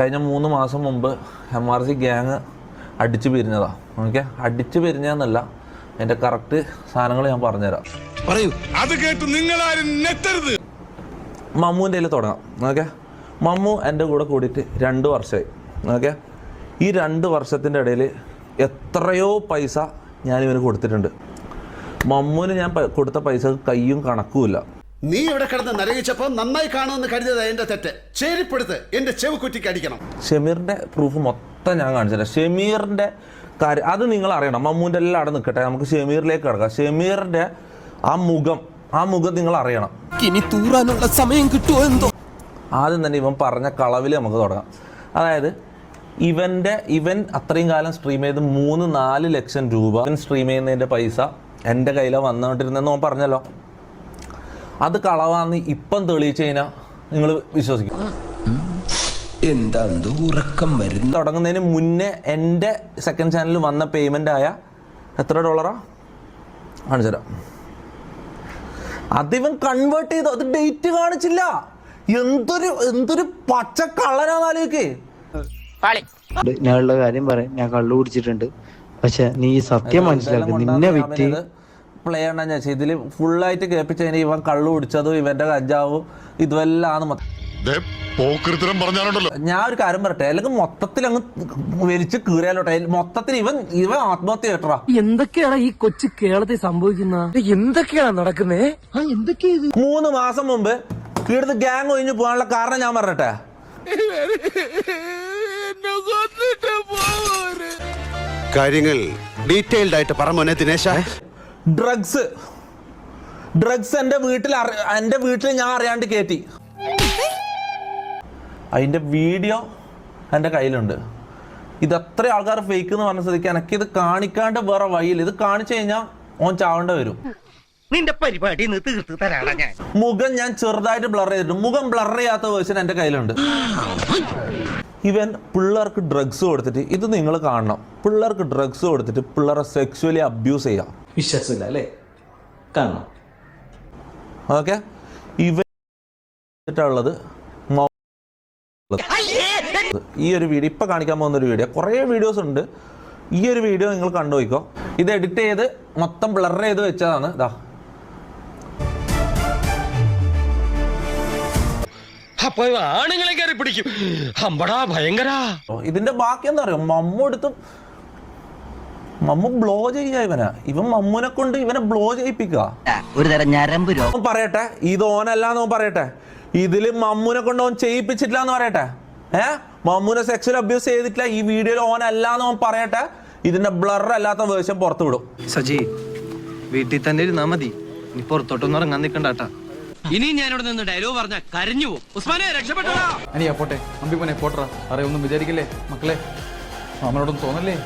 കഴിഞ്ഞ 3 മാസം മുമ്പ് MRC ഗ്യാങ് അടിച്ചു പിരിഞ്ഞതാണ്. ഓക്കെ, അടിച്ചു പിരിഞ്ഞതെന്നല്ല, എൻ്റെ കറക്റ്റ് സാധനങ്ങൾ ഞാൻ പറഞ്ഞുതരാം. പറയൂ. അത് കേട്ട് നിങ്ങളാരും നെറ്റരുത്. മമ്മൂൻ്റെ കയ്യിൽ തുടങ്ങാം. ഓക്കെ, മമ്മു എൻ്റെ കൂടെ കൂടിയിട്ട് 2 വർഷമായി. ഓക്കെ, ഈ 2 വർഷത്തിൻ്റെ ഇടയിൽ എത്രയോ പൈസ ഞാനിവന് കൊടുത്തിട്ടുണ്ട്. മമ്മൂന് ഞാൻ കൊടുത്ത പൈസ കയ്യും കണക്കുമില്ല. നീ ഇവിടെ കിടന്ന് നരകിച്ചപ്പോൾ നന്നായി കാണുമെന്ന് കരുതിയതാ എന്റെ തെറ്റ്. ചേരിപ്പെടുത്ത് എന്റെ ചെവി കുറ്റിക്ക് അടിക്കണം. ഷമീറിൻ്റെ പ്രൂഫ് മൊത്തം ഞാൻ കാണിച്ചില്ല. ഷമീറിൻ്റെ കാര്യം അത് നിങ്ങൾ അറിയണം. മമ്മൂൻ്റെ എല്ലാം അവിടെ നിൽക്കട്ടെ, നമുക്ക് ഷമീറിലേക്ക് കിടക്കാം. ഷമീറിൻ്റെ ആ മുഖം നിങ്ങൾ അറിയണം. ഇനി തൂറാനുള്ള സമയം കിട്ടുമോ എന്തോ. ആദ്യം തന്നെ ഇവൻ പറഞ്ഞ കളവിൽ നമുക്ക് തുടങ്ങാം. അതായത് ഇവൻ അത്രയും കാലം സ്ട്രീം ചെയ്ത് 3-4 ലക്ഷം രൂപ സ്ട്രീം ചെയ്യുന്നതിൻ്റെ പൈസ എൻ്റെ കയ്യിലാണ് വന്നുകൊണ്ടിരുന്നെന്ന് ഓൻ പറഞ്ഞല്ലോ. അത് കളവാന്ന് ഇപ്പം തെളിയിച്ചു കഴിഞ്ഞാൽ നിങ്ങൾ വിശ്വസിക്കും. എന്താ ഉറക്കം വരുന്നു. തുടങ്ങുന്നതിന് മുന്നേ എൻ്റെ സെക്കൻഡ് ചാനലിൽ വന്ന പേയ്മെൻ്റ് ആയ എത്ര $? കാണിച്ചു തരാം. അതിവൻ കൺവേർട്ട് ചെയ്തു. അത് ഡേറ്റ് കാണിച്ചില്ല. എന്തൊരു പച്ച കള്ളനാന്നാലേക്ക്. ഞാനുള്ള കാര്യം പറയാം, ഞാൻ കള്ളു കുടിച്ചിട്ടുണ്ട്. പക്ഷെ നീ സത്യം മനസ്സിലാക്കി, നിന്നെ വിറ്റ് പ്ലേ ആണ് ഞാൻ ഇതിൽ ഫുള്ളായിട്ട് കേൾപ്പിച്ച് കഴിഞ്ഞാൽ ഇവൻ കള്ളു കുടിച്ചതും ഇവന്റെ കഞ്ചാവും ഇതുമെല്ലാം ഞാൻ ഒരു കാര്യം പറയട്ടെ, അല്ലെങ്കിൽ മൊത്തത്തിൽ അങ്ങ് വലിച്ച് കീറിയാലോട്ടെ. മൊത്തത്തിൽ ഇവൻ ആത്മഹത്യ കേട്ടറാ. എന്തൊക്കെയാണ് ഈ കൊച്ചു കേരളത്തിൽ സംഭവിക്കുന്നത്? എന്തൊക്കെയാണ് നടക്കുന്നേ? 3 മാസം മുമ്പ് ഇവിടുന്ന് ഗ്യാങ് ഒഴിഞ്ഞു പോകാനുള്ള കാരണം ഞാൻ പറഞ്ഞട്ടെ. കാര്യങ്ങൾ ഡീറ്റെയിൽഡ് ആയിട്ട് പറഞ്ഞ ദിനേശ. ഡ്രഗ്സ് എൻ്റെ വീട്ടിൽ ഞാൻ അറിയാണ്ട് കയറ്റി. അതിൻ്റെ വീഡിയോ എൻ്റെ കയ്യിലുണ്ട്. ഇത് എത്ര ആൾക്കാർ ഫേക്ക് എന്ന് പറഞ്ഞ സ്ഥിതിക്ക് എനിക്കിത് കാണിക്കാണ്ട് വേറെ വഴിയിൽ. ഇത് കാണിച്ചു കഴിഞ്ഞാൽ ഓൻ ചാവേണ്ട വരും. നിന്റെ പരിപാടി തീർത്ത് തരാണ് ഞാൻ. മുഖം ഞാൻ ചെറുതായിട്ട് ബ്ലർ ചെയ്തിട്ടുണ്ട്. മുഖം ബ്ലർ ചെയ്യാത്ത വേർഷൻ എൻ്റെ കയ്യിലുണ്ട്. ഇവൻ പിള്ളേർക്ക് ഡ്രഗ്സ് കൊടുത്തിട്ട്, ഇത് നിങ്ങൾ കാണണം, പിള്ളേർക്ക് ഡ്രഗ്സ് കൊടുത്തിട്ട് പിള്ളേരെ സെക്സ്വലി അബ്യൂസ് ചെയ്യാം. വിശ്വാസമില്ല അല്ലേ? കാണണം. ഓക്കെ, ഇവനുള്ളത് ഈ ഒരു വീഡിയോ ഇപ്പൊ കാണിക്കാൻ പോകുന്ന ഒരു വീഡിയോ, കുറേ വീഡിയോസ് ഉണ്ട്. ഈ ഒരു വീഡിയോ നിങ്ങൾ കണ്ടുപോയിക്കോ. ഇത് എഡിറ്റ് ചെയ്ത് മൊത്തം ബ്ലർ ചെയ്ത് വെച്ചതാണ്. ഇതാ ആണുങ്ങളെ കയറി പിടിക്കും. ഭയങ്കര. ഇതിന്റെ ബാക്കി എന്താ പറയുക, മമ്മു ബ്ലോ ചെയ്യാ ഇവൻ മമ്മുനെ കൊണ്ട് ഇവനെ ബ്ലോ ചെയ്യിപ്പിക്കുക. ഒരു തരം ഞരമ്പ് രോഗം. പറയട്ടെ, ഇത് ഓനല്ലാന്ന് പറയട്ടെ. ഇതില് മമ്മുനെ കൊണ്ട് ഓൻ ചെയ്യിപ്പിച്ചിട്ടില്ല എന്ന് പറയട്ടെ. മമ്മുനെ സെക്സ്വൽ അബ്യൂസ് ചെയ്തിട്ടില്ല ഈ വീഡിയോയിൽ ഓനല്ലാന്ന് ഓൻ പറയട്ടെ. ഇതിന്റെ ബ്ലർ അല്ലാത്ത വേർഷൻ പുറത്തു വിടും. സജി, വീട്ടിൽ തന്നെ ഇരുന്നാ മതി, നീ പുറത്തോട്ടൊന്നും ഇറങ്ങാൻ നിൽക്കണ്ടാട്ടാ. ഇനി ഞാനിവിടെ നിന്ന് ഡയലോഗ് പറഞ്ഞ കരഞ്ഞു പോകും. ഉസ്മാനെ രക്ഷപ്പെട്ടോ. അനിയാ പോട്ടെ, അമ്പി പോനെ പോട്ടറ. അറിയൊന്നും വിചാരിക്കില്ലേ മക്കളെ, അവനോടൊന്നും തോന്നല്ലേ.